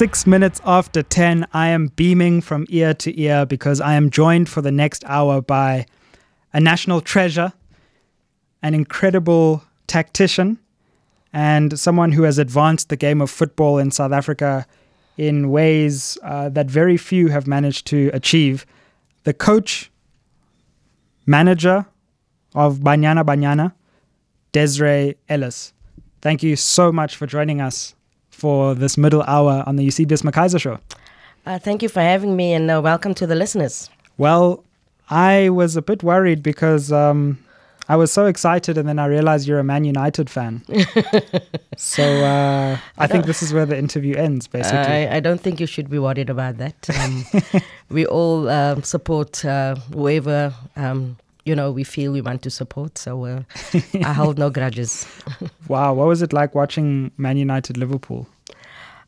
6 minutes after 10. I am beaming from ear to ear because I am joined for the next hour by a national treasure, an incredible tactician, and someone who has advanced the game of football in South Africa in ways that very few have managed to achieve. The coach, manager of Banyana Banyana, Desiree Ellis. Thank you so much for joining us for this middle hour on the Eusebius McKaiser Show. Thank you for having me, and welcome to the listeners. Well, I was a bit worried because I was so excited, and then I realized you're a Man United fan. So I think this is where the interview ends, basically. I don't think you should be worried about that. We all support whoever we feel we want to support. So I hold no grudges. Wow, what was it like watching Man United Liverpool?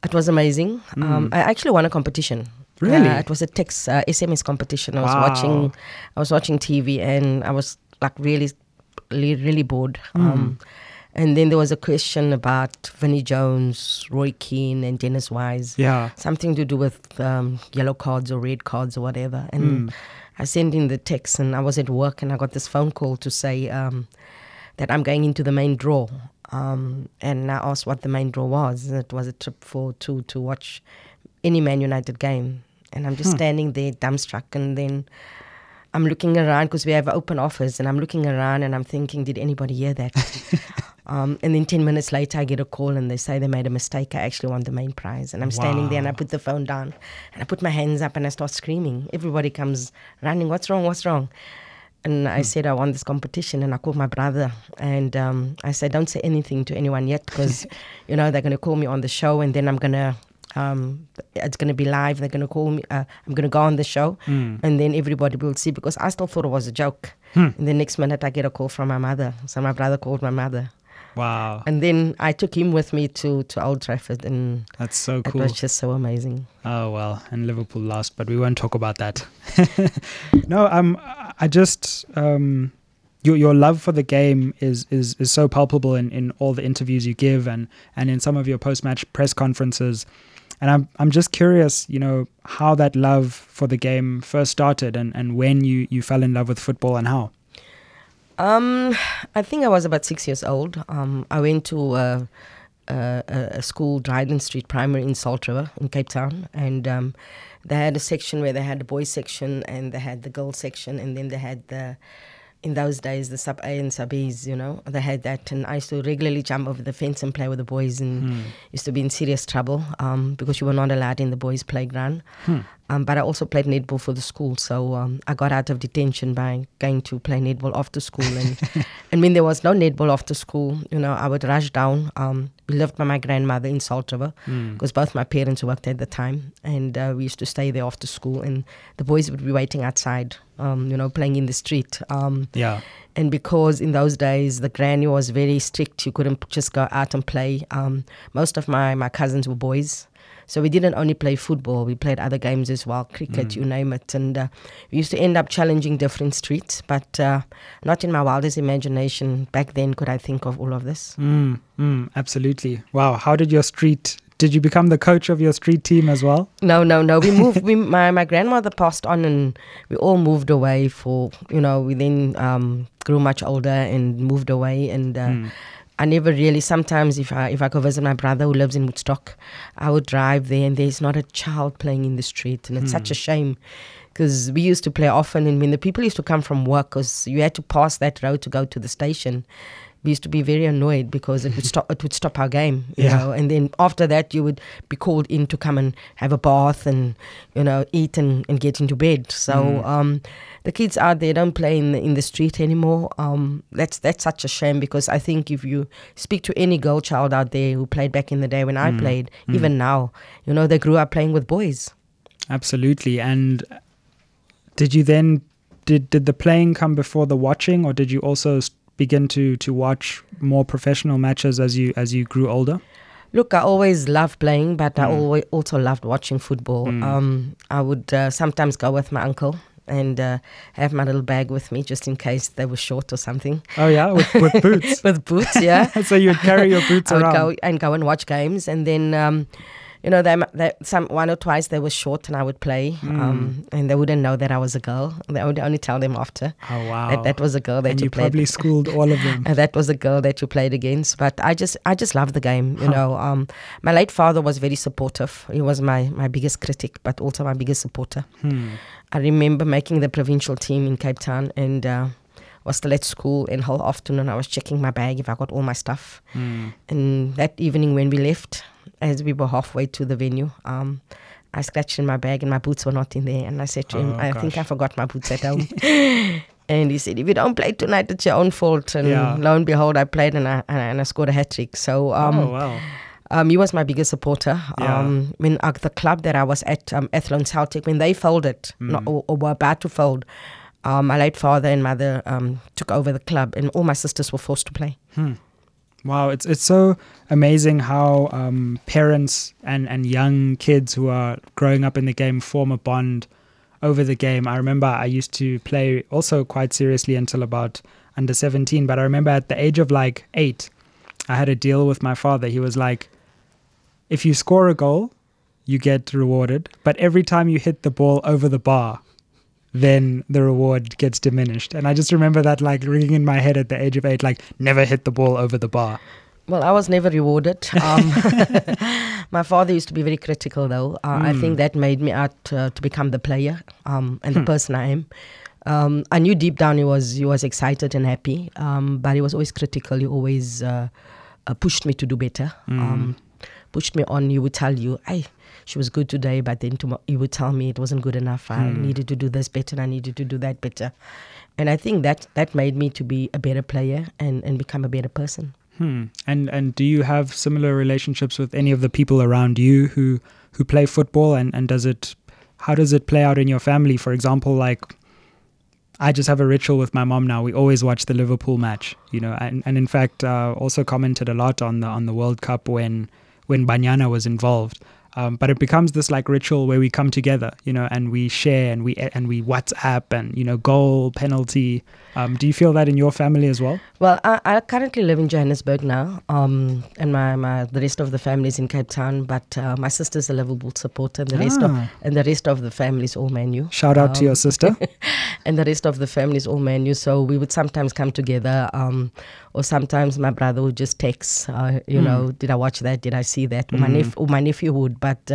It was amazing. I actually won a competition. Really? It was a text SMS competition. I was watching TV, and I was like really bored. And then there was a question about Vinnie Jones, Roy Keane, and Dennis Wise. Yeah. Something to do with yellow cards or red cards or whatever. And I sent in the text, and I was at work, and I got this phone call to say that I'm going into the main draw. And I asked what the main draw was. And it was a trip for two to watch any Man United game. And I'm just standing there dumbstruck, and then I'm looking around because we have an open office, and I'm looking around and I'm thinking, did anybody hear that? And then 10 minutes later, I get a call and they say they made a mistake. I actually won the main prize. And I'm standing there, and I put the phone down and I put my hands up and I start screaming. Everybody comes running, what's wrong, what's wrong? And I said I won this competition, and I called my brother, and I said, don't say anything to anyone yet, because, they're going to call me on the show, and then I'm going to, it's going to be live. They're going to call me. I'm going to go on the show, and then everybody will see, because I still thought it was a joke. And the next minute I get a call from my mother. So my brother called my mother. Wow. And then I took him with me to Old Trafford, and that's so cool. It was just so amazing. Oh, well, and Liverpool lost, but we won't talk about that. No, I just, your love for the game is so palpable in all the interviews you give and in some of your post-match press conferences. And I'm just curious, how that love for the game first started and when you fell in love with football and how. I think I was about 6 years old. I went to a school, Dryden Street Primary in Salt River in Cape Town, and they had a section where they had the boys section and they had the girls section, and then they had in those days, the sub A and sub Bs, they had that. And I used to regularly jump over the fence and play with the boys, and used to be in serious trouble because you were not allowed in the boys' playground. But I also played netball for the school. So I got out of detention by going to play netball after school. And when there was no netball after school, I would rush down. We lived by my grandmother in Salt River because both my parents worked at the time. And we used to stay there after school. And the boys would be waiting outside, playing in the street. And because in those days, the granny was very strict. You couldn't just go out and play. Most of my cousins were boys. So we didn't only play football, we played other games as well, cricket, you name it. And we used to end up challenging different streets, but not in my wildest imagination back then could I think of all of this. Absolutely. Wow. How did did you become the coach of your street team as well? No. We moved, my grandmother passed on, and we all moved away we then grew much older and moved away, and I never really, sometimes if I go visit my brother who lives in Woodstock, I would drive there and there's not a child playing in the street. And it's such a shame, because we used to play often, and when the people used to come from work, because you had to pass that road to go to the station, we used to be very annoyed because it would stop our game, you know. And then after that, you would be called in to come and have a bath and, eat and get into bed. So the kids out there don't play in the street anymore. That's such a shame, because I think if you speak to any girl child out there who played back in the day when I played, even now, they grew up playing with boys. Absolutely. And did you then, did the playing come before the watching, or did you also begin to watch more professional matches as you grew older? Look, I always loved playing, but I also loved watching football. I would sometimes go with my uncle and have my little bag with me just in case they were short or something. Oh yeah, with boots. With boots, yeah. So you'd carry your boots around. I would go and watch games, and then you know, one or twice they were short and I would play, and they wouldn't know that I was a girl. They would only tell them after. Oh, wow. That was a girl that and you played. Probably schooled all of them. And that was a girl that you played against. But I just love the game, you know. My late father was very supportive. He was my biggest critic, but also my biggest supporter. I remember making the provincial team in Cape Town, and was still at school, and whole afternoon I was checking my bag if I got all my stuff. And that evening when we left, as we were halfway to the venue, I scratched in my bag and my boots were not in there. And I said to him, I think I forgot my boots at home. And he said, if you don't play tonight, it's your own fault. And lo and behold, I played and I scored a hat-trick. So he was my biggest supporter. When the club that I was at, Athlone Celtic, when they folded or were about to fold, my late father and mother took over the club, and all my sisters were forced to play. Wow, it's so amazing how parents and young kids who are growing up in the game form a bond over the game. I remember I used to play also quite seriously until about under 17, but I remember at the age of like 8, I had a deal with my father. He was like, if you score a goal, you get rewarded, but every time you hit the ball over the bar, then the reward gets diminished. And I just remember that like ringing in my head at the age of 8, like never hit the ball over the bar. Well, I was never rewarded. My father used to be very critical though. I think that made me out to become the player and the person I am. I knew deep down he was excited and happy, but he was always critical. He always pushed me to do better, pushed me on. He would tell you, hey, she was good today, but then he would tell me it wasn't good enough. I needed to do this better and I needed to do that better. And I think that made me to be a better player and become a better person. And do you have similar relationships with any of the people around you who play football? And how does it play out in your family? For example, like I just have a ritual with my mom now. We always watch the Liverpool match, you know, and in fact also commented a lot on the World Cup when Banyana was involved. But it becomes this like ritual where we come together, you know, and we share and we WhatsApp and, you know, goal, penalty. Do you feel that in your family as well? Well, I currently live in Johannesburg now, and the rest of the family is in Cape Town. But my sister's a Liverpool supporter, and the rest of the family is all Man U. Shout out to your sister. And the rest of the family is all Man U. So we would sometimes come together, or sometimes my brother would just text, you know, did I watch that? Did I see that? Or my nephew would. But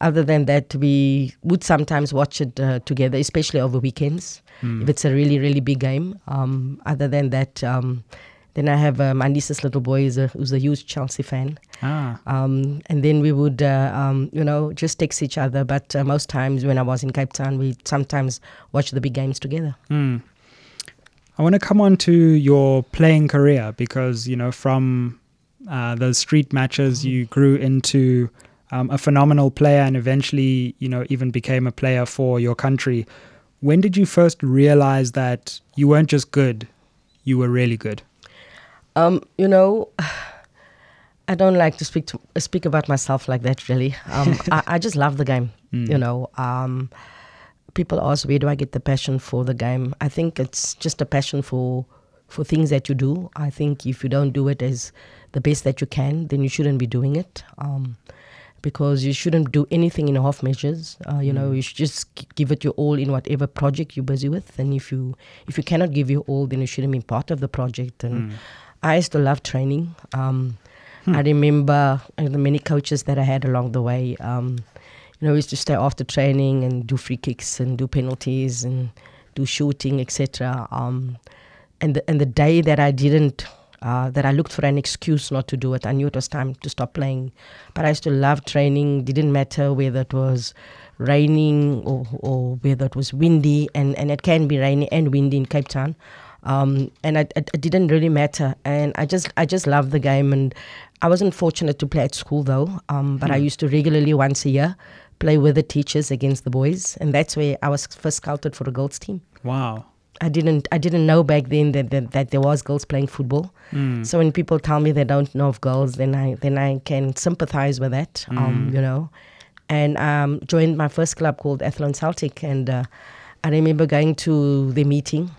other than that, we would sometimes watch it together, especially over weekends, if it's a really, really big game. Other than that, then I have my niece's little boy who's a huge Chelsea fan. And then we would, you know, just text each other. But most times when I was in Cape Town, we sometimes watch the big games together. I want to come on to your playing career because, you know, from those street matches, you grew into a phenomenal player and eventually, you know, even became a player for your country. When did you first realize that you weren't just good, you were really good? You know, I don't like to speak about myself like that, really. I just love the game, you know. People ask, where do I get the passion for the game? I think it's just a passion for things that you do. I think if you don't do it as the best that you can, then you shouldn't be doing it. Because you shouldn't do anything in half measures. You know, you should just give it your all in whatever project you're busy with. And if you cannot give your all, then you shouldn't be part of the project. And I used to love training. I remember the many coaches that I had along the way. You know, we used to stay after training and do free kicks and do penalties and do shooting, etc. And the day that I didn't, that I looked for an excuse not to do it, I knew it was time to stop playing. But I used to love training. Didn't matter whether it was raining or whether it was windy, and it can be rainy and windy in Cape Town. And it didn't really matter. And I just loved the game. And I wasn't fortunate to play at school though. But I used to regularly once a year play with the teachers against the boys, and that's where I was first scouted for the girls team. Wow. I didn't know back then that there was girls playing football. So when people tell me they don't know of girls, then I can sympathize with that. You know, and joined my first club called Athlone Celtic, and I remember going to the meeting,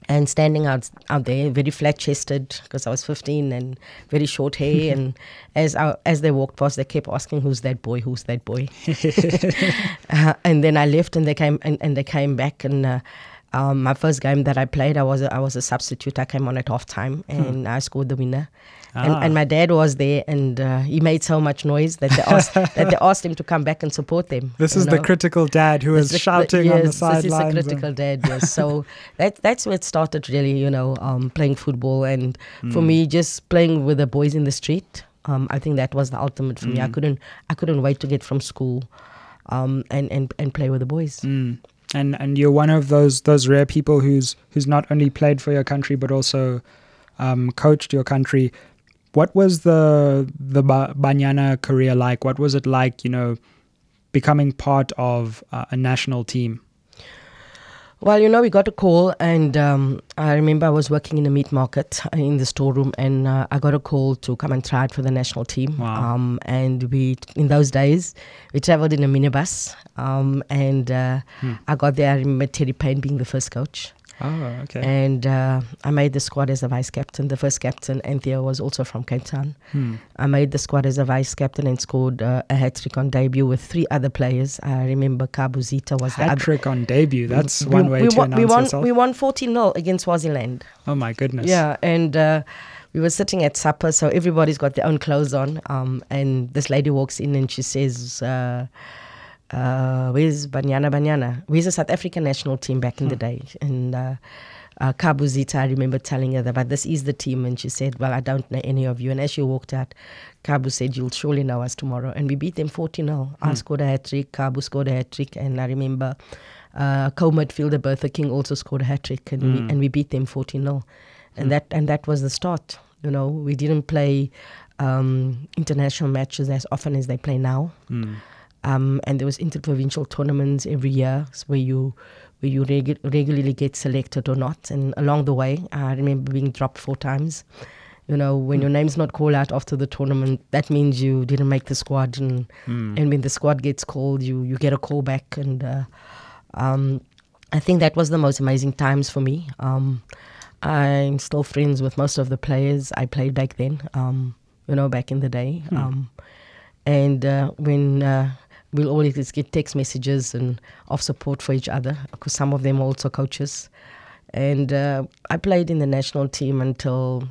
And standing out there, very flat-chested, because I was 15 and very short hair. And as they walked past, they kept asking, "Who's that boy? Who's that boy?" And then I left, and they came back. And my first game that I played, I was a substitute. I came on at halftime, and I scored the winner. And my dad was there, and he made so much noise that they asked him to come back and support them. This is the critical dad who is shouting on the sidelines. Yes, this is the critical dad, yes. So that's where it started, really, playing football. And for me, just playing with the boys in the street, I think that was the ultimate for me. I couldn't wait to get from school and play with the boys. And you're one of those rare people who's not only played for your country but also coached your country. What was the Banyana career like? What was it like, becoming part of a national team? Well, we got a call, and I remember I was working in a meat market in the storeroom, and I got a call to come and try out for the national team. Wow. And in those days, we traveled in a minibus, and I got there. I remember Terry Payne being the first coach. Oh, okay. And I made the squad as a vice captain. The first captain, Anthea, was also from Cape Town. I made the squad as a vice captain and scored a hat-trick on debut with 3 other players. I remember Kabuzita was the other. Hat-trick on debut, that's one way to announce yourself. We won 14-0 against Swaziland. Oh my goodness. Yeah, and we were sitting at supper, so everybody's got their own clothes on. And this lady walks in and she says, where's Banyana? Where's the South African national team back in the day? And Kabuzita, I remember telling her that, but this is the team. And she said, well, I don't know any of you. And as she walked out, Kabu said, you'll surely know us tomorrow. And we beat them 14-0. I scored a hat-trick, Kabu scored a hat-trick. And I remember co-midfielder Bertha King also scored a hat-trick. And we beat them 14-0. And that was the start. We didn't play international matches as often as they play now. And there was interprovincial tournaments every year where you regularly get selected or not. And along the way, I remember being dropped 4 times. When your name's not called out after the tournament, that means you didn't make the squad. And when the squad gets called, you get a call back. And I think that was the most amazing times for me. I'm still friends with most of the players I played back then, back in the day. And when we'll always get text messages and of support for each other, because some of them are also coaches. And I played in the national team until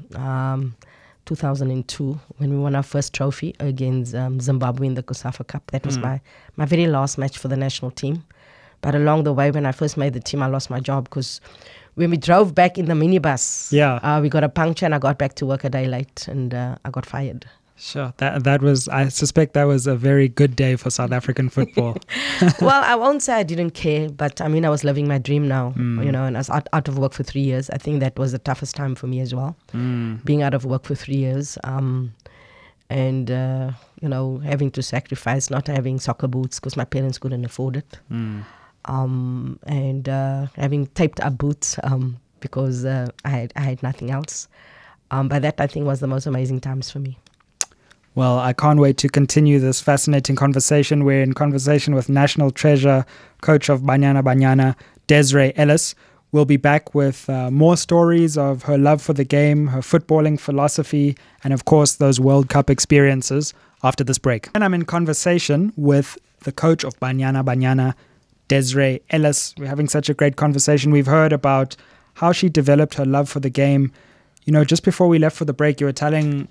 2002, when we won our first trophy against Zimbabwe in the COSAFA Cup. That was my very last match for the national team. But along the way, when I first made the team, I lost my job, because when we drove back in the minibus, we got a puncture and I got back to work a day late, and I got fired. Sure. That was, I suspect that was a very good day for South African football. Well, I won't say I didn't care, but I was living my dream now, and I was out of work for 3 years. I think that was the toughest time for me as well, being out of work for 3 years, and having to sacrifice not having soccer boots because my parents couldn't afford it, and having taped up boots because I had nothing else. But that, I think, was the most amazing times for me. Well, I can't wait to continue this fascinating conversation. We're in conversation with national treasure, coach of Banyana, Desiree Ellis. We'll be back with more stories of her love for the game, her footballing philosophy, and of course, those World Cup experiences after this break. And I'm in conversation with the coach of Banyana, Desiree Ellis. We're having such a great conversation. We've heard about how she developed her love for the game. Just before we left for the break, you were telling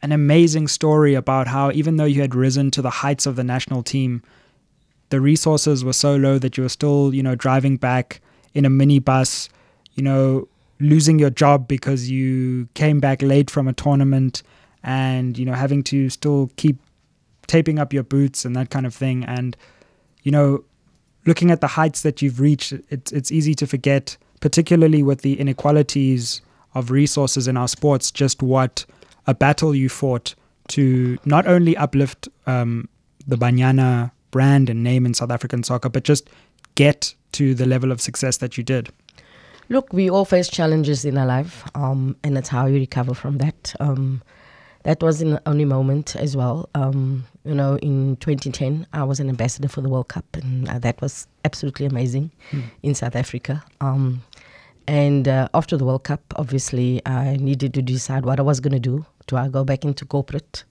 an amazing story about how even though you had risen to the heights of the national team, the resources were so low that you were still, driving back in a minibus, losing your job because you came back late from a tournament and, having to still keep taping up your boots and that kind of thing. And, looking at the heights that you've reached, it's easy to forget, particularly with the inequalities of resources in our sports, just what a battle you fought to not only uplift the Banyana brand and name in South African soccer, but just get to the level of success that you did. Look, we all face challenges in our life, and it's how you recover from that. That was in the only moment as well. In 2010, I was an ambassador for the World Cup, and that was absolutely amazing in South Africa. And after the World Cup, obviously, I needed to decide what I was going to do. Do I go back into corporate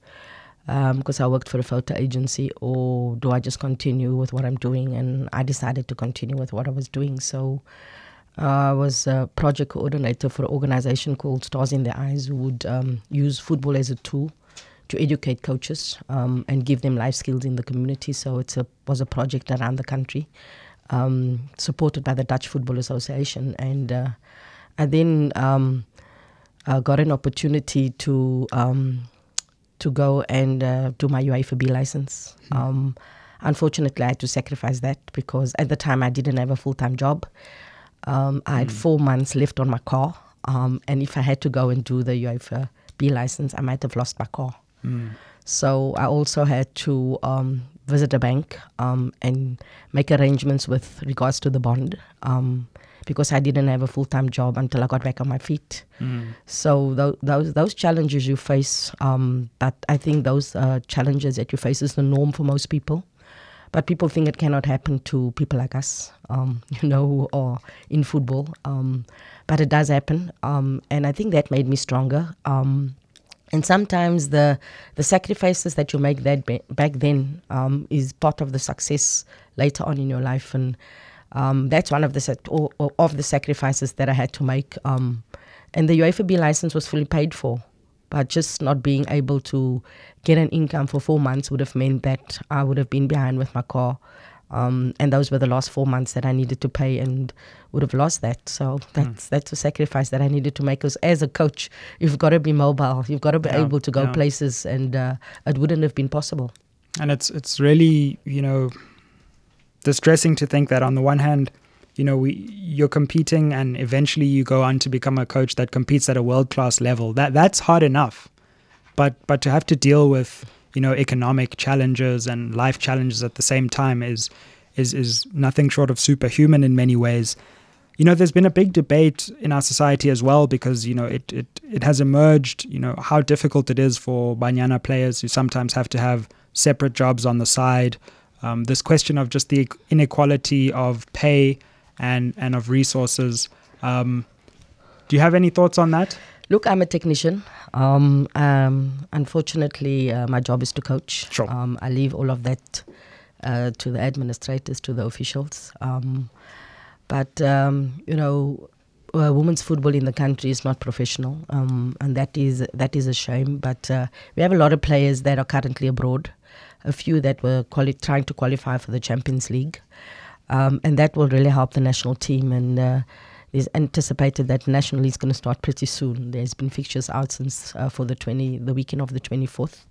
because I worked for a photo agency, or do I just continue with what I'm doing? And I decided to continue with what I was doing. So I was a project coordinator for an organization called Stars in Their Eyes, who would use football as a tool to educate coaches and give them life skills in the community. So it was a project around the country, supported by the Dutch Football Association. And I then got an opportunity to go and do my UEFA B license. Unfortunately, I had to sacrifice that because at the time I didn't have a full-time job. I had 4 months left on my car. And if I had to go and do the UEFA B license, I might have lost my car. So I also had to visit a bank and make arrangements with regards to the bond because I didn't have a full-time job until I got back on my feet. So those challenges you face, but I think those challenges that you face is the norm for most people. But people think it cannot happen to people like us, who are in football. But it does happen, and I think that made me stronger. And sometimes the sacrifices that you make back then is part of the success later on in your life, and that's one of the sacrifices that I had to make. And the UEFA B license was fully paid for, but just not being able to get an income for 4 months would have meant that I would have been behind with my car. And those were the last 4 months that I needed to pay and would have lost that. So that's a sacrifice that I needed to make. Because as a coach, you've got to be mobile. You've got to be able to go places, and it wouldn't have been possible. And it's really, distressing to think that on the one hand, you're competing and eventually you go on to become a coach that competes at a world-class level. That's hard enough. But to have to deal with economic challenges and life challenges at the same time is nothing short of superhuman in many ways. There's been a big debate in our society as well because it has emerged how difficult it is for Banyana players who sometimes have to have separate jobs on the side. This question of just the inequality of pay and of resources. Do you have any thoughts on that? Look, I'm a technician. Unfortunately, my job is to coach. Sure. I leave all of that to the administrators, to the officials. But women's football in the country is not professional, and that is a shame. But we have a lot of players that are currently abroad, a few that were trying to qualify for the Champions League, and that will really help the national team. And it's anticipated that National League is going to start pretty soon. There's been fixtures out since for the weekend of the 24th.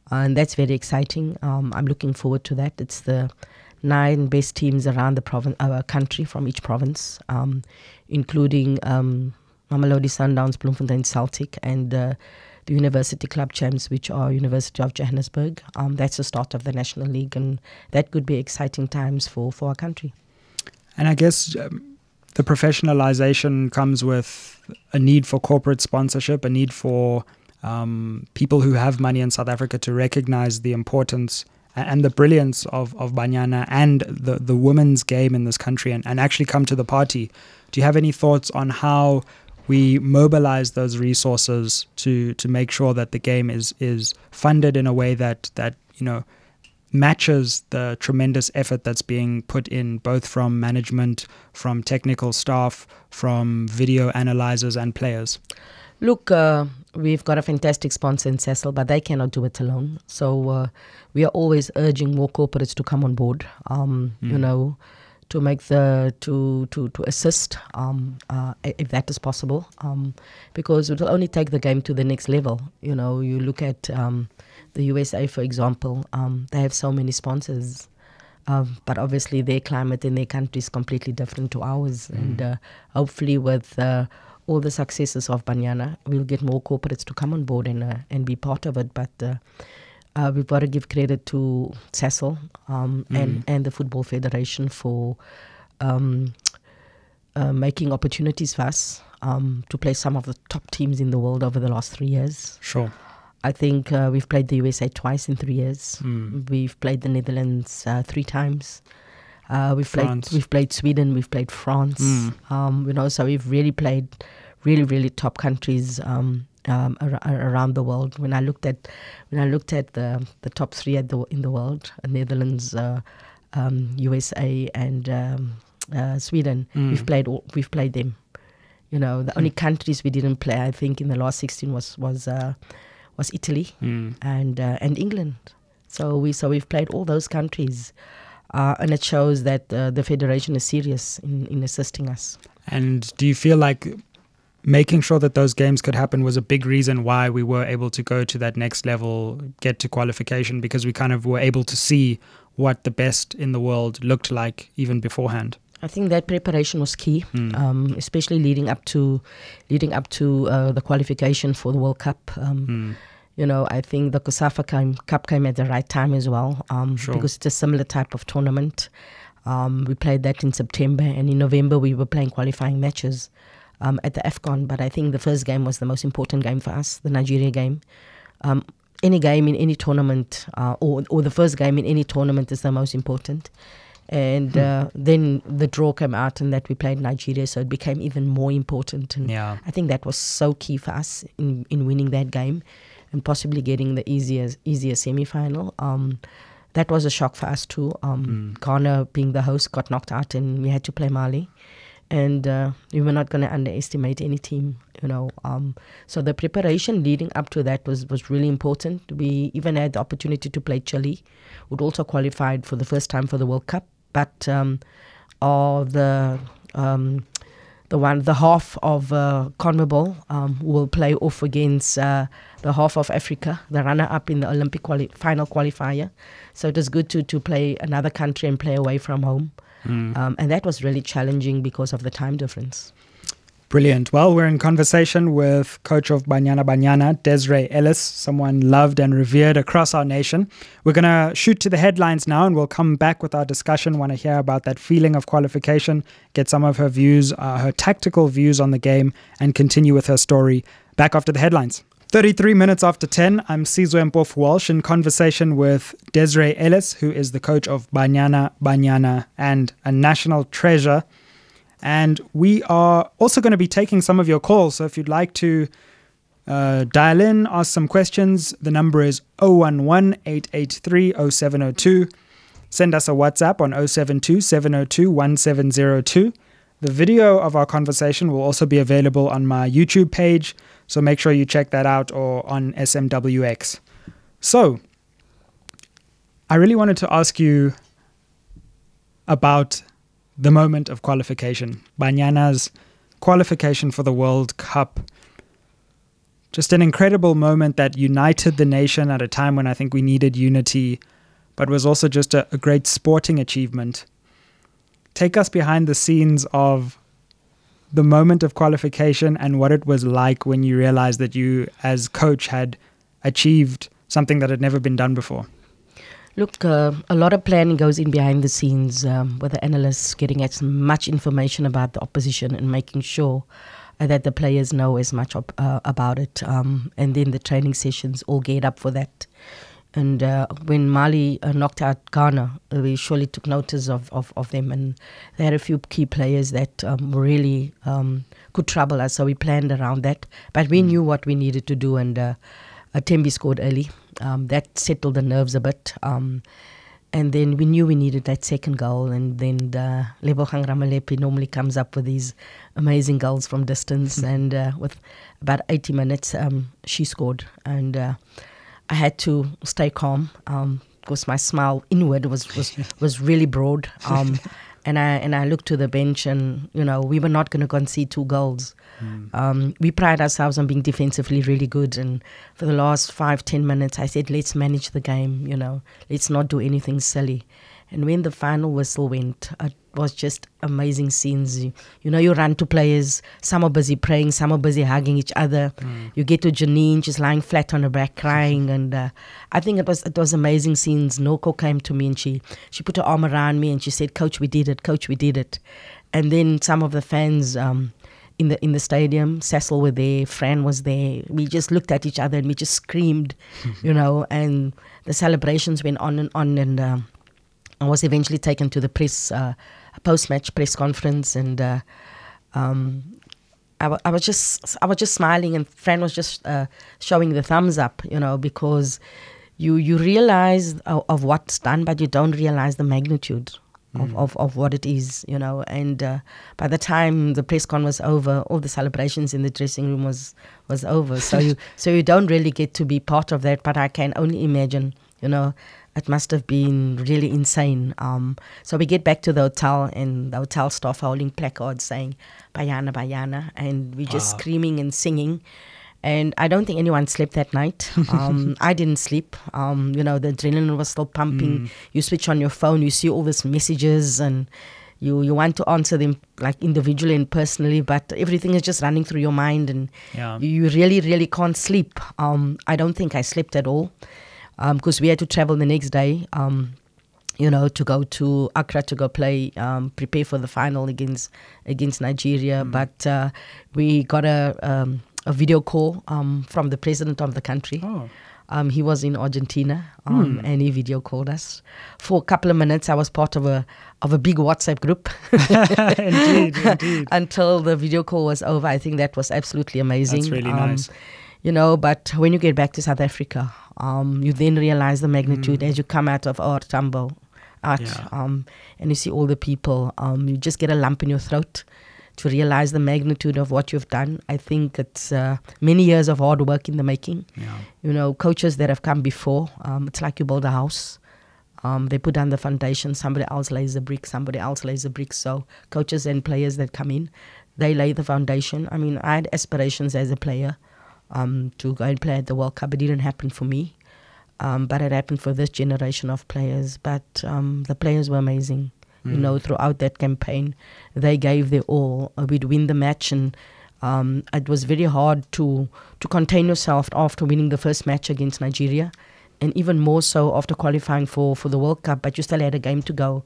And that's very exciting. I'm looking forward to that. It's the 9 best teams around the country from each province, including Mamelodi Sundowns, Bloemfontein Celtic, and the University Club Champs, which are University of Johannesburg. That's the start of the National League, and that could be exciting times for our country. And I guess the professionalization comes with a need for corporate sponsorship, a need for people who have money in South Africa to recognize the importance and the brilliance of Banyana and the women's game in this country and actually come to the party. Do you have any thoughts on how we mobilize those resources to make sure that the game is funded in a way that matches the tremendous effort that's being put in, both from management, from technical staff, from video analyzers and players? Look, we've got a fantastic sponsor in Cecil, but they cannot do it alone. So we are always urging more corporates to come on board, to make to assist if that is possible, because it will only take the game to the next level. You look at the USA, for example, they have so many sponsors, but obviously their climate in their country is completely different to ours. And hopefully with all the successes of Banyana, we'll get more corporates to come on board and be part of it. But we've got to give credit to Cecil and the Football Federation for making opportunities for us to play some of the top teams in the world over the last 3 years. Sure. I think we've played the USA twice in 3 years. We've played the Netherlands 3 times. We've played Sweden, we've played France. So we've really played really top countries around the world. When I looked at the top three in the world, Netherlands, USA, and Sweden, we've played them. The only countries we didn't play, I think, in the last 16 was Italy and England. So we've played all those countries, and it shows that the federation is serious in assisting us. And do you feel like making sure that those games could happen was a big reason why we were able to go to that next level, get to qualification, because we kind of were able to see what the best in the world looked like even beforehand? I think that preparation was key, especially leading up to the qualification for the World Cup. I think the COSAFA Cup came at the right time as well, because it's a similar type of tournament. We played that in September, and in November we were playing qualifying matches at the AFCON. But I think the first game was the most important game for us, the Nigeria game. Any game in any tournament, or the first game in any tournament is the most important. And then the draw came out and that we played Nigeria, so it became even more important. And I think that was so key for us in winning that game and possibly getting the easier semi-final. That was a shock for us too. Ghana, being the host, got knocked out and we had to play Mali. And we were not going to underestimate any team, So the preparation leading up to that was really important. We even had the opportunity to play Chile, who'd also qualified for the first time for the World Cup. But the half of CONMEBOL will play off against the half of Africa, the runner-up in the Olympic final qualifier. So it was good to play another country and play away from home. And that was really challenging because of the time difference. Brilliant. Well, we're in conversation with coach of Banyana Banyana, Desiree Ellis, someone loved and revered across our nation. We're going to shoot to the headlines now and we'll come back with our discussion. Want to hear about that feeling of qualification, get some of her views, her tactical views on the game, and continue with her story. Back after the headlines. 33 minutes after 10, I'm Sizwe Mpofu Walsh in conversation with Desiree Ellis, who is the coach of Banyana Banyana and a national treasure. And we are also going to be taking some of your calls. So if you'd like to dial in, ask some questions, the number is 011-883-0702. Send us a WhatsApp on 072-702-1702. The video of our conversation will also be available on my YouTube page. So make sure you check that out, or on SMWX. So I really wanted to ask you about the moment of qualification, Banyana's qualification for the World Cup. Just an incredible moment that united the nation at a time when I think we needed unity, but was also just a great sporting achievement. Take us behind the scenes of the moment of qualification and what it was like when you realized that you, as coach, had achieved something that had never been done before. Look, a lot of planning goes in behind the scenes with the analysts getting as much information about the opposition and making sure that the players know as much about it. And then the training sessions all geared up for that. And when Mali knocked out Ghana, we surely took notice of them. And they had a few key players that really could trouble us. So we planned around that. But we knew what we needed to do. And Tembi scored early. That settled the nerves a bit. And then we knew we needed that second goal. And then Lebogang Ramalepe normally comes up with these amazing goals from distance. And with about 80 minutes, she scored. And I had to stay calm because my smile inward was really broad. And I looked to the bench and, we were not going to concede 2 goals. We pride ourselves on being defensively really good. And for the last 5-10 minutes, I said, let's manage the game, let's not do anything silly. And when the final whistle went, it was just amazing scenes. You run to players, some are busy praying, some are busy hugging each other. You get to Janine, she's lying flat on her back crying. And I think it was amazing scenes. Noko came to me and she put her arm around me and she said, Coach, we did it. Coach, we did it. And then some of the fans in the stadium, Cecil were there, Fran was there. We just looked at each other and we just screamed, and the celebrations went on. And I was eventually taken to the press post-match press conference, and I was just smiling, and Fran was just showing the thumbs up, because you realize of what's done, but you don't realize the magnitude of what it is, and by the time the press con was over, all the celebrations in the dressing room was over. So you don't really get to be part of that, but I can only imagine, it must have been really insane. So we get back to the hotel, and the hotel staff holding placards saying Banyana, Banyana, and we're just screaming and singing. And I don't think anyone slept that night. I didn't sleep. The adrenaline was still pumping. You switch on your phone, you see all these messages, and you want to answer them like individually and personally, but everything is just running through your mind, and you really, really can't sleep. I don't think I slept at all, because we had to travel the next day, to go to Accra to go play, prepare for the final against Nigeria. But we got a video call from the president of the country. He was in Argentina, and he video called us for a couple of minutes. I was part of a big WhatsApp group. Indeed. Until the video call was over. I think that was absolutely amazing. That's really nice. But when you get back to South Africa, you then realize the magnitude as you come out of our Tambo and you see all the people. You just get a lump in your throat to realize the magnitude of what you've done. I think it's many years of hard work in the making. Coaches that have come before, it's like you build a house. They put down the foundation, somebody else lays the brick, So coaches and players that come in, they lay the foundation. I mean, I had aspirations as a player to go and play at the World Cup. It didn't happen for me, but it happened for this generation of players. But the players were amazing. Throughout that campaign, they gave their all. We'd win the match, and it was very hard to contain yourself after winning the first match against Nigeria, and even more so after qualifying for the World Cup. But you still had a game to go,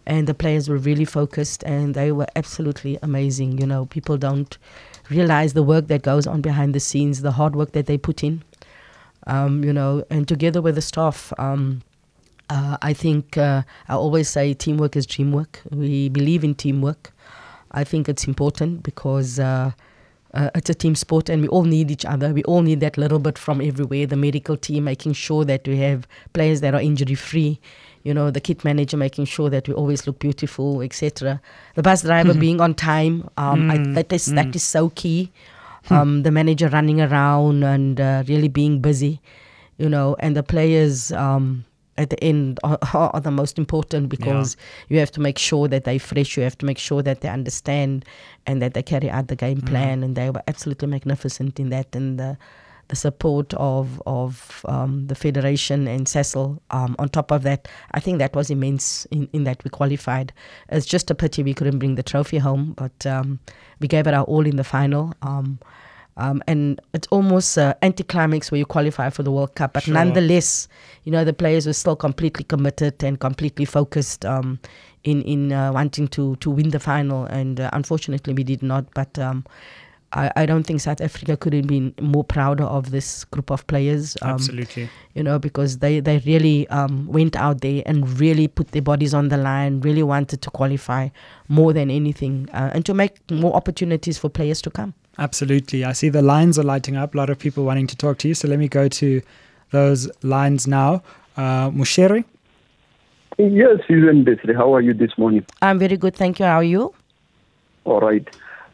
and the players were really focused, and they were absolutely amazing. People don't realize the work that goes on behind the scenes, the hard work that they put in, and together with the staff. I think I always say teamwork is dreamwork. We believe in teamwork. I think it's important because it's a team sport, and we all need each other. We all need that little bit from everywhere. The medical team making sure that we have players that are injury free. The kit manager making sure that we always look beautiful, etc. The bus driver being on time. That is so key. The manager running around and really being busy. And the players. At the end are the most important, because you have to make sure that they're fresh, you have to make sure that they understand and that they carry out the game plan, and they were absolutely magnificent in that. And the support of the Federation and Cecil on top of that, I think that was immense in that we qualified. It's just a pity we couldn't bring the trophy home, but we gave it our all in the final. And it's almost anticlimax where you qualify for the World Cup. But nonetheless, the players were still completely committed and completely focused in wanting to win the final. And unfortunately, we did not. But I don't think South Africa could have been more prouder of this group of players. Absolutely. Because they really went out there and really put their bodies on the line, really wanted to qualify more than anything, and to make more opportunities for players to come. Absolutely. I see the lines are lighting up. A lot of people wanting to talk to you. So let me go to those lines now. Musheri? Yes, Susan Desiree. How are you this morning? I'm very good. Thank you. How are you? All right.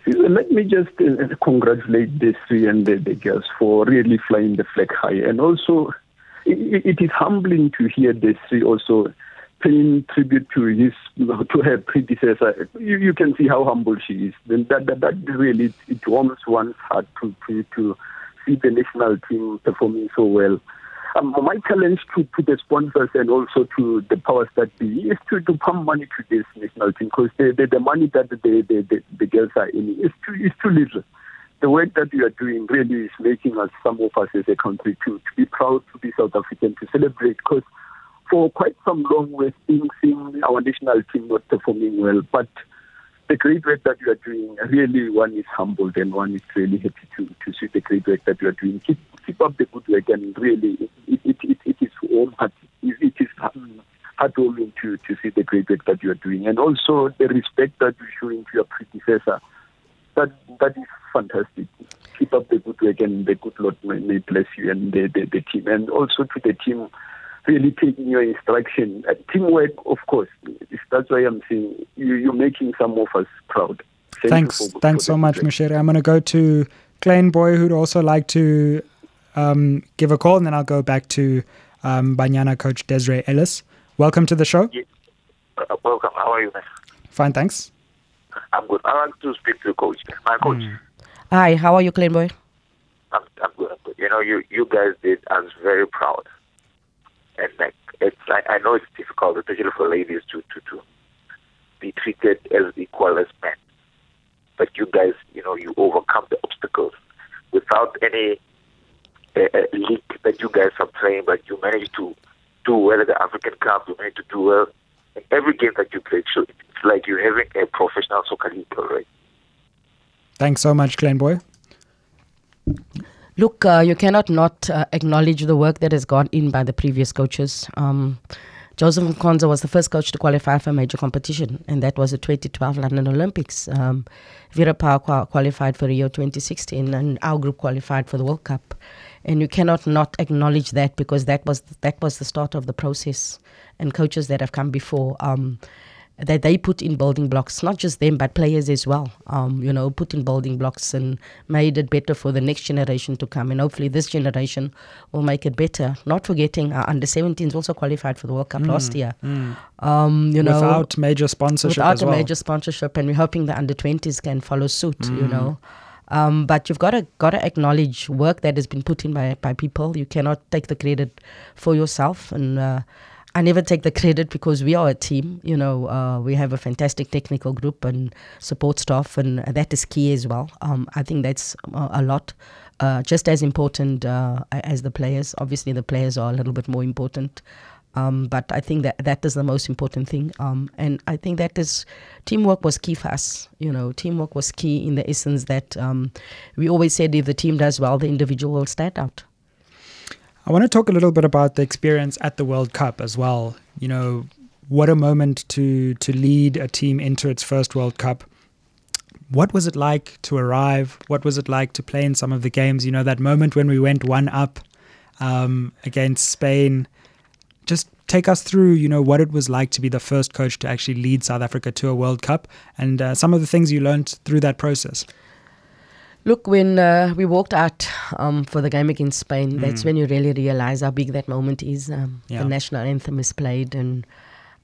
Susan, let me just congratulate Desiree and the girls for really flying the flag high. And also, it is humbling to hear Desiree also paying tribute to her predecessor. You can see how humble she is. Then that really, it warms one's heart to see the national team performing so well. My challenge to the sponsors and also to the powers that be is to pump money to this national team, because the money that the girls are in is too little. The work that you are doing really is making us, some of us as a country, to be proud to be South African, to celebrate, because for quite some long we've been seeing our national team not performing well. But the great work that you are doing, really one is humbled and one is really happy to see the great work that you are doing. Keep up the good work, and really it is warm heart. It is heartwarming to see the great work that you are doing, and also the respect that you're showing to your predecessor. That is fantastic. Keep up the good work, and the good Lord may bless you and the team, and also to the team really taking your instruction. Teamwork, of course. That's why I'm saying you're making some of us proud. Thanks so much, Moshere. I'm going to go to Klein Boy, who'd also like to give a call, and then I'll go back to Banyana coach Desiree Ellis. Welcome to the show. Yeah. Welcome. How are you, man? Fine, thanks. I'm good. I want to speak to coach. My coach. Hi, how are you, Klein Boy? I'm good. I'm good. You know, you guys did us very proud. And I know it's difficult, especially for ladies, to be treated as equal as men. But you guys, you know, you overcome the obstacles without any leak that you guys are playing, but you managed to do well at the African Cup. You managed to do well in every game that you played. So it's like you're having a professional soccer league already. Thanks so much, Klein Boy. Look, you cannot not acknowledge the work that has gone in by the previous coaches. Joseph Mkonza was the first coach to qualify for a major competition, and that was the 2012 London Olympics. Vera Pauw qualified for Rio 2016, and our group qualified for the World Cup. And you cannot not acknowledge that, because that was the start of the process. And coaches that have come before, that they put in building blocks, not just them, but players as well, put in building blocks and made it better for the next generation to come. And hopefully this generation will make it better. Not forgetting our under-17s also qualified for the World Cup last year. Without major sponsorship as well. Without a major sponsorship, and we're hoping the under-20s can follow suit, But you've got to acknowledge work that has been put in by people. You cannot take the credit for yourself, and I never take the credit, because we are a team. We have a fantastic technical group and support staff, and that is key as well. I think that's a lot, just as important as the players. Obviously, the players are a little bit more important, but I think that is the most important thing. And I think teamwork was key for us. Teamwork was key in the essence that we always said, if the team does well, the individual will stand out. I want to talk a little bit about the experience at the World Cup as well. What a moment to lead a team into its first World Cup. What was it like to arrive? What was it like to play in some of the games? That moment when we went 1-up against Spain. Just take us through, what it was like to be the first coach to actually lead South Africa to a World Cup, and some of the things you learned through that process. Look, when we walked out for the game against Spain, that's when you really realize how big that moment is. The national anthem is played, and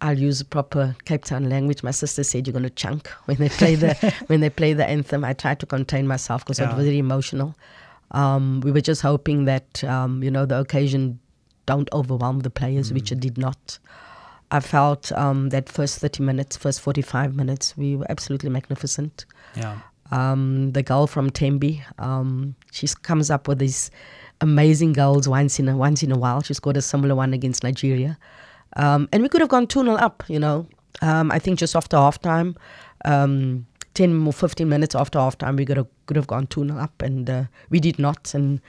I'll use proper Cape Town language. My sister said, "You're going to chunk when they play the anthem." I tried to contain myself because it was very emotional. We were just hoping that the occasion don't overwhelm the players, which it did not. I felt that first 30 minutes, first 45 minutes, we were absolutely magnificent. Yeah. The girl from Tembi, she comes up with these amazing goals once in a while. She scored a similar one against Nigeria. And we could have gone 2-0 up, I think just after halftime, 10 or 15 minutes after halftime, we could have gone 2-0 up, and we did not. And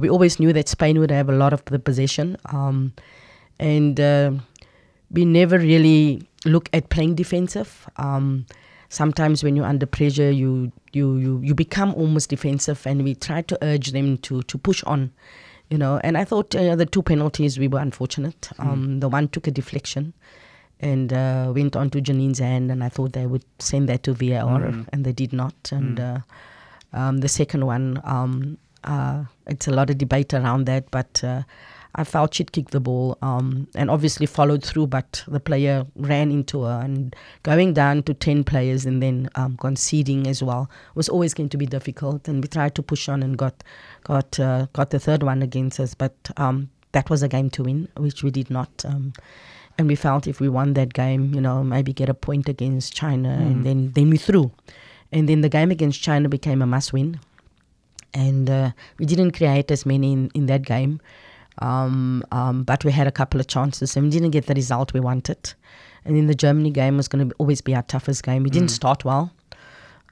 we always knew that Spain would have a lot of the possession. And we never really look at playing defensive. Sometimes when you're under pressure, you become almost defensive, and we tried to urge them to push on, And I thought the two penalties, we were unfortunate. The one took a deflection and went on to Janine's hand, and I thought they would send that to VAR, and they did not. And the second one, it's a lot of debate around that, but I felt she'd kicked the ball and obviously followed through, but the player ran into her, and going down to 10 players and then conceding as well was always going to be difficult. And we tried to push on and got the third one against us, but that was a game to win, which we did not. And we felt if we won that game, maybe get a point against China, and then we threw. And then the game against China became a must-win. And we didn't create as many in that game. But we had a couple of chances and we didn't get the result we wanted. And then the Germany game was going to always be our toughest game. We didn't start well,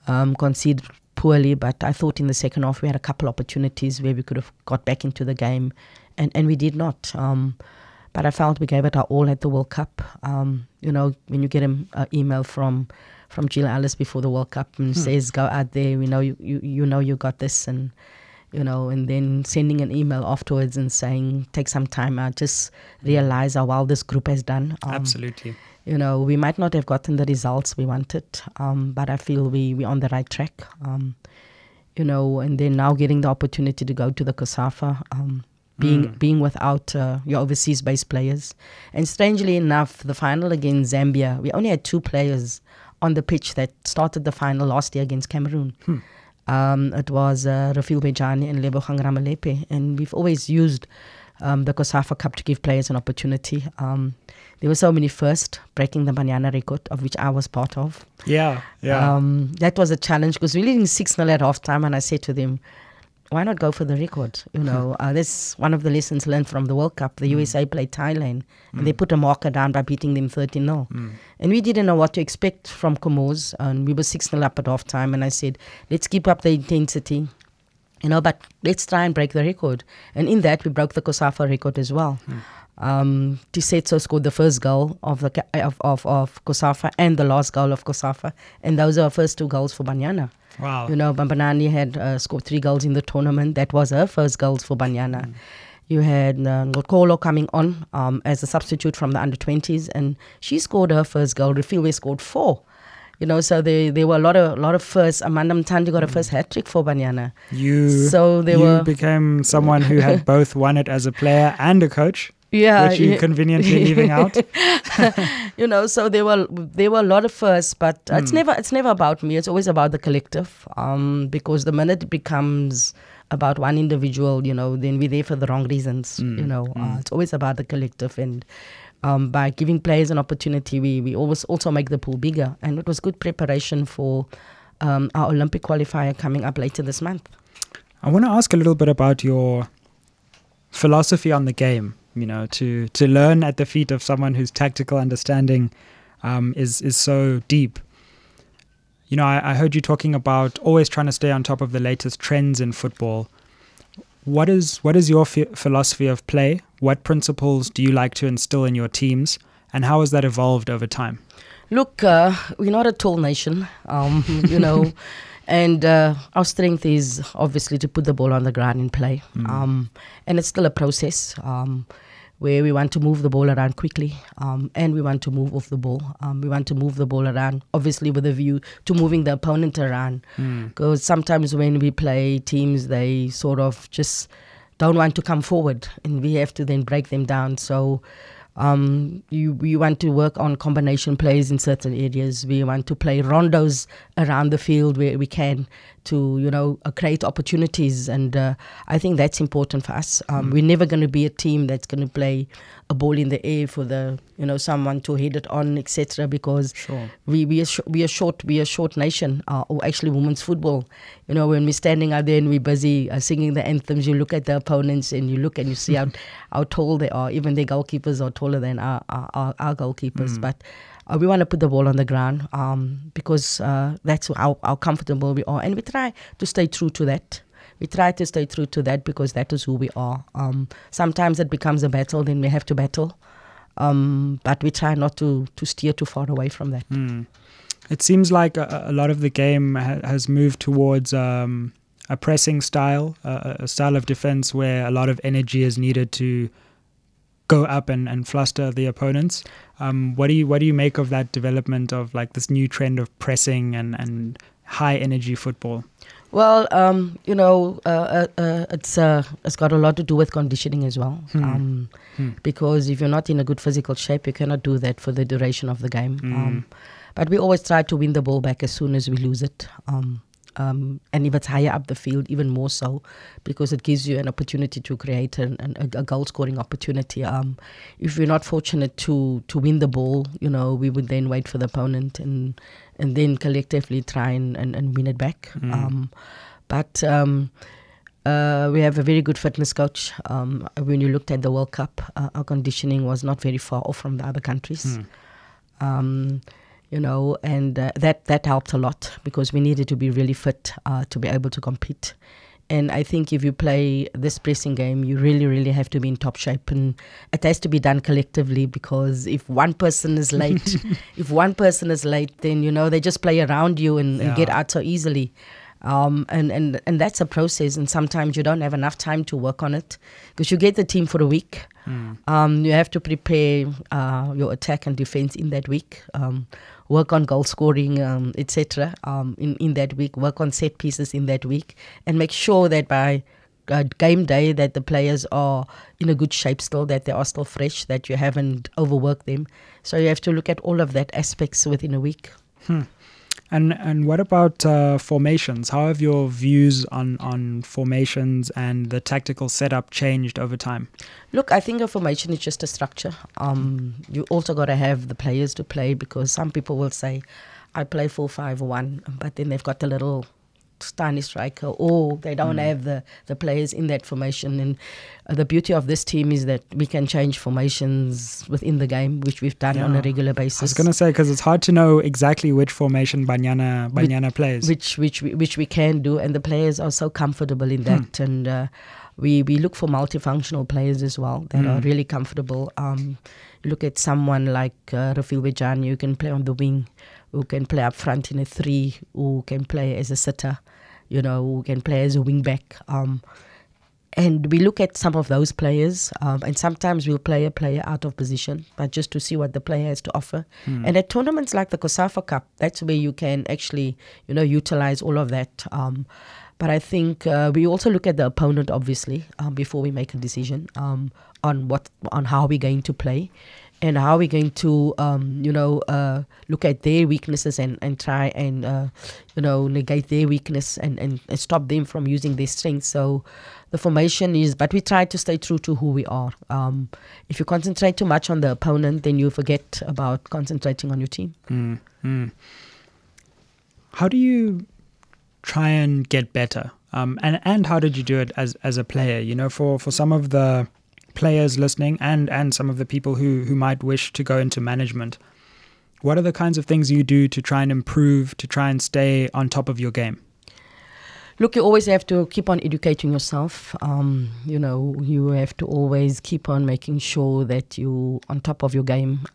conceded poorly, but I thought in the second half we had a couple opportunities where we could have got back into the game, and we did not. But I felt we gave it our all at the World Cup. You know, when you get an email from Jill Ellis before the World Cup and says, go out there, we know you know you got this, and you know, and then sending an email afterwards and saying, take some time out, just realize how well this group has done. Absolutely. You know, we might not have gotten the results we wanted, but I feel we're on the right track. You know, and then now getting the opportunity to go to the COSAFA, being without your overseas-based players. And strangely enough, the final against Zambia, we only had 2 players on the pitch that started the final last year against Cameroon. It was Rafil Bejani and Lebogang Ramalepe, and we've always used the COSAFA Cup to give players an opportunity. There were so many firsts, breaking the Banyana record, of which I was part of. Yeah. That was a challenge because we were leading 6-0 at halftime, and I said to them, why not go for the record? You know, that's one of the lessons learned from the World Cup. The USA played Thailand, and they put a marker down by beating them 13-0. And we didn't know what to expect from Comoros, and we were 6-0 up at halftime, and I said, let's keep up the intensity, you know, but let's try and break the record. And in that, we broke the COSAFA record as well. Tisetso scored the first goal of COSAFA and the last goal of COSAFA, and those are our first 2 goals for Banyana. Wow. You know, Bambanani had scored 3 goals in the tournament. That was her first goals for Banyana. You had Ngokolo coming on as a substitute from the under-20s, and she scored her first goal. Refiwe scored 4. You know, so there were a lot of firsts. Amanda Mtandi got a first hat-trick for Banyana. You became someone who had both won it as a player and a coach. Yeah, which you conveniently leaving out. You know, so there were a lot of firsts, but it's never about me. It's always about the collective. Because the minute it becomes about one individual, you know, then we're there for the wrong reasons. You know, it's always about the collective, and by giving players an opportunity, we always also make the pool bigger, and it was good preparation for our Olympic qualifier coming up later this month. I want to ask a little bit about your philosophy on the game. You know, to learn at the feet of someone whose tactical understanding is so deep. You know, I heard you talking about always trying to stay on top of the latest trends in football. What is your philosophy of play? What principles do you like to instill in your teams, and how has that evolved over time? Look, we're not a tall nation, you know, and our strength is obviously to put the ball on the ground and play. And it's still a process where we want to move the ball around quickly, and we want to move off the ball. We want to move the ball around, obviously with a view to moving the opponent around. Because sometimes when we play teams, they sort of just don't want to come forward, and we have to then break them down. So we want to work on combination plays in certain areas. We want to play rondos around the field where we can to, you know, create opportunities. And I think that's important for us. We're never going to be a team that's going to play a ball in the air for the, you know, someone to head it on, etc. Because we are short nation, or actually women's football. You know, when we're standing out there and we're busy singing the anthems, you look at the opponents and you look and you see how tall they are. Even their goalkeepers are taller than our goalkeepers. But we want to put the ball on the ground because that's how comfortable we are. And we try to stay true to that. We try to stay true to that because that is who we are. Sometimes it becomes a battle, then we have to battle. But we try not to steer too far away from that. It seems like a lot of the game has moved towards a pressing style, a style of defense where a lot of energy is needed to go up and fluster the opponents. What do you make of that development of like this new trend of pressing and high energy football? Well, you know, it's got a lot to do with conditioning as well. Because if you're not in a good physical shape, you cannot do that for the duration of the game. But we always try to win the ball back as soon as we lose it. And if it's higher up the field, even more so, because it gives you an opportunity to create a goal-scoring opportunity. If we're not fortunate to win the ball, you know, we would then wait for the opponent and then collectively try and win it back. But we have a very good fitness coach. When you looked at the World Cup, our conditioning was not very far off from the other countries. You know, and that helped a lot because we needed to be really fit to be able to compete And I think if you play this pressing game, you really, really have to be in top shape. And it has to be done collectively, because if one person is late, then, they just play around you and get out so easily. And that's a process. And sometimes you don't have enough time to work on it, because you get the team for a week. You have to prepare your attack and defense in that week. Work on goal scoring, etc. In that week, work on set pieces in that week, and make sure that by game day that the players are in a good shape still, that they are still fresh, that you haven't overworked them. So you have to look at all of that aspects within a week. And what about formations? How have your views on formations and the tactical setup changed over time? Look, I think a formation is just a structure. You also got to have the players to play, because some people will say, I play 4-5-1, but then they've got the little tiny striker, or they don't have the players in that formation. And the beauty of this team is that we can change formations within the game, which we've done on a regular basis. I was going to say, because it's hard to know exactly which formation Banyana plays. Which we can do, and the players are so comfortable in that. And we look for multifunctional players as well that are really comfortable. Look at someone like Rafil Bejan, who can play on the wing, who can play up front in a 3, who can play as a sitter, who can play as a wing back. And we look at some of those players, and sometimes we'll play a player out of position, but just to see what the player has to offer. And at tournaments like the COSAFA Cup, that's where you can actually, utilize all of that. But I think we also look at the opponent, obviously, before we make a decision on how we're going to play, and how we're going to, look at their weaknesses and try and, negate their weakness and stop them from using their strengths. So the formation is, but we try to stay true to who we are. If you concentrate too much on the opponent, then you forget about concentrating on your team. How do you try and get better? And how did you do it as a player? For some of the players listening and some of the people who might wish to go into management, what are the kinds of things you do to try and improve, to try and stay on top of your game? Look, you always have to keep on educating yourself. You have to always keep on making sure that you on top of your game.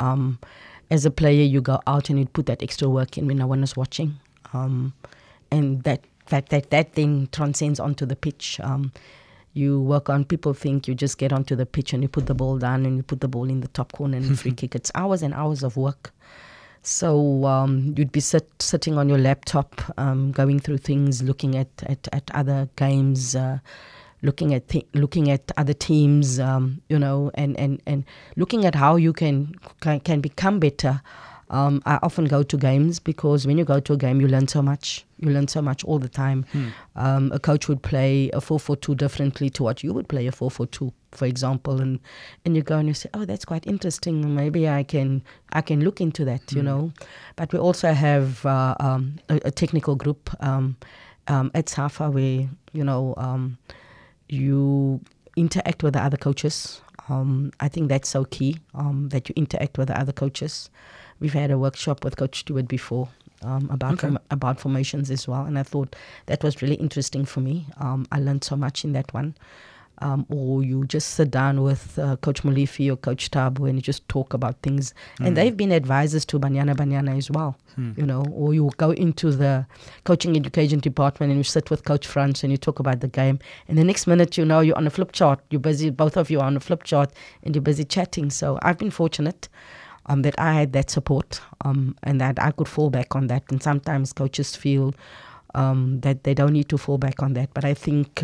As a player, you go out and you put that extra work in when no one is watching. And that then transcends onto the pitch. You work on, people think you just get onto the pitch and you put the ball down and you put the ball in the top corner and free kick. It's hours and hours of work. So you'd be sitting on your laptop, going through things, looking at other games, looking at other teams, and looking at how you can become better. I often go to games, because when you go to a game, you learn so much. You learn so much all the time. A coach would play a 4-4-2 differently to what you would play a 4-4-2, for example, and you go and you say, oh, that's quite interesting. Maybe I can look into that, But we also have a technical group at SAFA where you interact with the other coaches. I think that's so key, that you interact with the other coaches. We've had a workshop with Coach Stewart before about formations as well, and I thought that was really interesting for me. I learned so much in that one. Or you just sit down with Coach Molefe or Coach Tabo and you just talk about things. And they've been advisors to Banyana as well, Or you go into the coaching education department and you sit with Coach Frans and you talk about the game. And the next minute, you're on a flip chart. You're busy, both of you are on a flip chart and you're busy chatting. So I've been fortunate that I had that support and that I could fall back on that. And sometimes coaches feel that they don't need to fall back on that. But I think,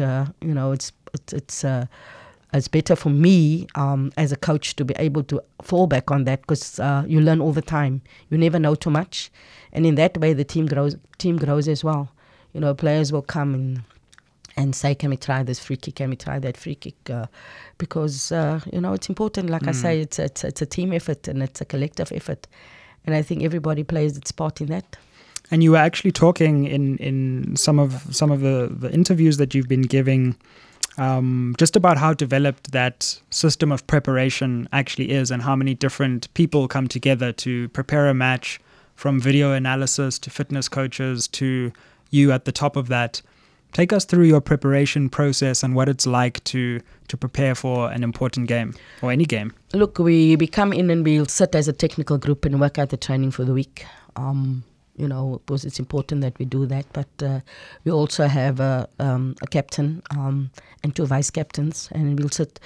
it's better for me as a coach to be able to fall back on that, because you learn all the time. You never know too much. And in that way, the team grows as well. Players will come and say, can we try this free kick? Can we try that free kick? Because, it's important. Like I say, it's a team effort and it's a collective effort. And I think everybody plays its part in that. And you were actually talking in some of the interviews that you've been giving just about how developed that system of preparation actually is, and how many different people come together to prepare a match, from video analysis to fitness coaches to you at the top of that. Take us through your preparation process and what it's like to prepare for an important game or any game. Look, we come in and we'll sit as a technical group and work out the training for the week. Because it's important that we do that. But we also have a captain and 2 vice captains, and we'll sit.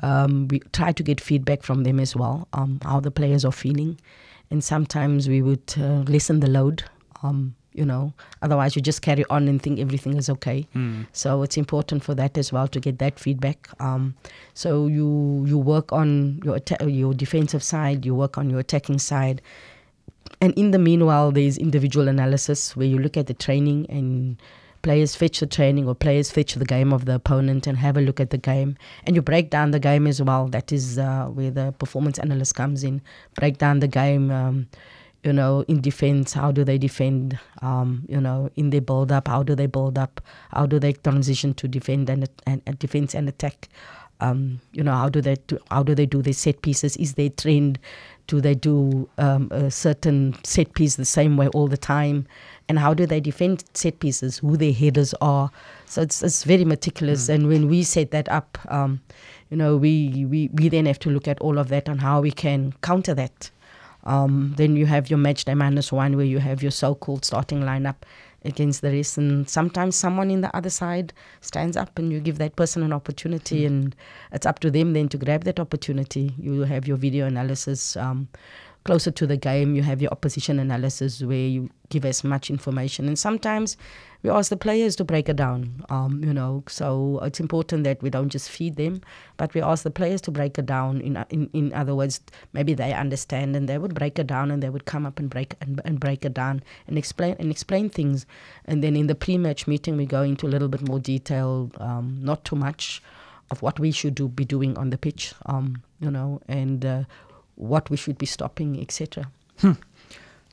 We try to get feedback from them as well, how the players are feeling, and sometimes we would lessen the load. Otherwise you just carry on and think everything is okay. So it's important for that as well, to get that feedback. So you work on your defensive side, you work on your attacking side, and in the meanwhile there's individual analysis where you look at the training and players fetch the training or players fetch the game of the opponent and have a look at the game, and you break down the game as well. That is where the performance analyst comes in. Break down the game. In defense, how do they defend? In their build up, how do they build up? How do they transition to defend and defense and attack? How do they do their set pieces? Is there trend? Do they do a certain set piece the same way all the time? And how do they defend set pieces? Who their headers are? So it's very meticulous. And when we set that up, we then have to look at all of that and how we can counter that. Then you have your match day -1, where you have your so-called starting lineup against the rest, and sometimes someone in the other side stands up and you give that person an opportunity, and it's up to them then to grab that opportunity. You have your video analysis. Closer to the game, you have your opposition analysis, where you give as much information, and sometimes we ask the players to break it down. So it's important that we don't just feed them, but we ask the players to break it down. In other words, maybe they understand and they would break it down, and they would come up and break it down and explain things. And then in the pre-match meeting, we go into a little bit more detail, not too much, of what we should be doing on the pitch, and what we should be stopping, etc.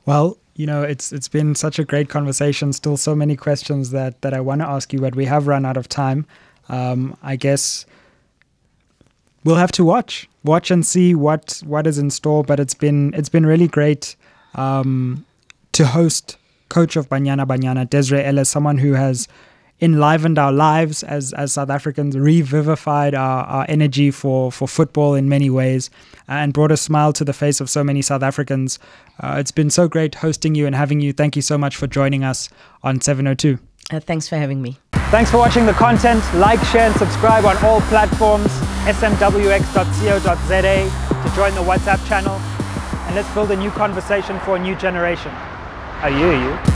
Well, it's been such a great conversation. Still so many questions that I want to ask you, but we have run out of time. I guess we'll have to watch and see what is in store. But it's been really great to host coach of Banyana Banyana, Desiree Ellis, someone who has enlivened our lives as South Africans, revivified our energy for football in many ways, and brought a smile to the face of so many South Africans. It's been so great hosting you and having you. Thank you so much for joining us on 702. Thanks for having me. Thanks for watching the content. Like, share and subscribe on all platforms, smwx.co.za to join the WhatsApp channel. And let's build a new conversation for a new generation. I hear you.